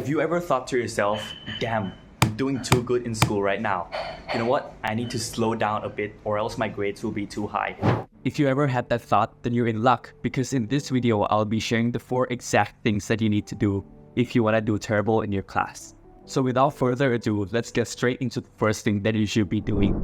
Have you ever thought to yourself, damn, I'm doing too good in school right now. You know what? I need to slow down a bit or else my grades will be too high. If you ever had that thought, then you're in luck because in this video, I'll be sharing the 4 exact things that you need to do if you want to do terrible in your class. So without further ado, let's get straight into the first thing that you should be doing.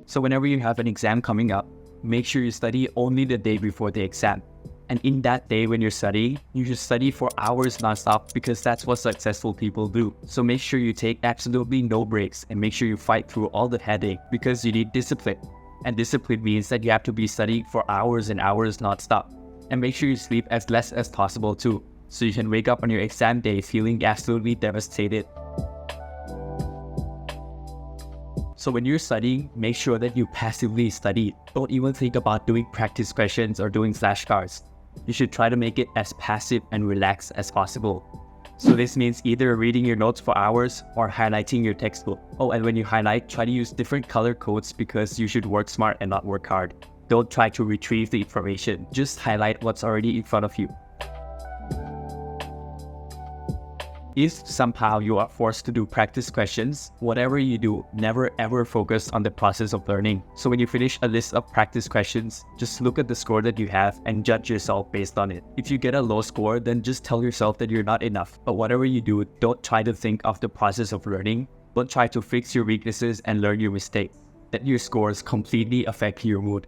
So whenever you have an exam coming up, make sure you study only the day before the exam. And in that day when you're studying, you should study for hours nonstop because that's what successful people do. So make sure you take absolutely no breaks and make sure you fight through all the headache because you need discipline. And discipline means that you have to be studying for hours and hours nonstop. And make sure you sleep as less as possible too, so you can wake up on your exam day feeling absolutely devastated. So when you're studying, make sure that you passively study. Don't even think about doing practice questions or doing flashcards. You should try to make it as passive and relaxed as possible. So this means either reading your notes for hours or highlighting your textbook. Oh, and when you highlight, try to use different color codes because you should work smart and not work hard. Don't try to retrieve the information. Just highlight what's already in front of you. If somehow you are forced to do practice questions, whatever you do, never ever focus on the process of learning. So when you finish a list of practice questions, just look at the score that you have and judge yourself based on it. If you get a low score, then just tell yourself that you're not enough. But whatever you do, don't try to think of the process of learning. Don't try to fix your weaknesses and learn your mistakes. Let your scores completely affect your mood.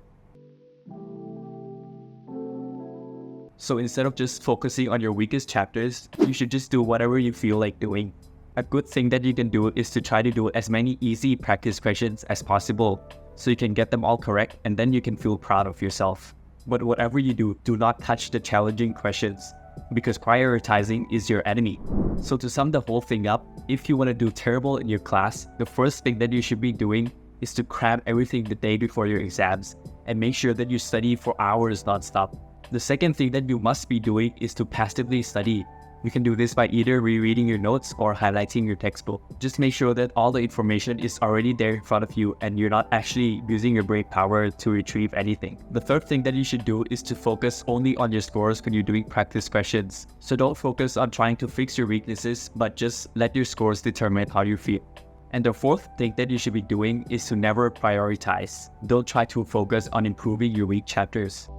So instead of just focusing on your weakest chapters, you should just do whatever you feel like doing. A good thing that you can do is to try to do as many easy practice questions as possible so you can get them all correct and then you can feel proud of yourself. But whatever you do, do not touch the challenging questions because prioritizing is your enemy. So to sum the whole thing up, if you want to do terrible in your class, the first thing that you should be doing is to cram everything the day before your exams and make sure that you study for hours nonstop. The second thing that you must be doing is to passively study. You can do this by either rereading your notes or highlighting your textbook. Just make sure that all the information is already there in front of you and you're not actually using your brain power to retrieve anything. The third thing that you should do is to focus only on your scores when you're doing practice questions. So don't focus on trying to fix your weaknesses, but just let your scores determine how you feel. And the fourth thing that you should be doing is to never prioritize. Don't try to focus on improving your weak chapters.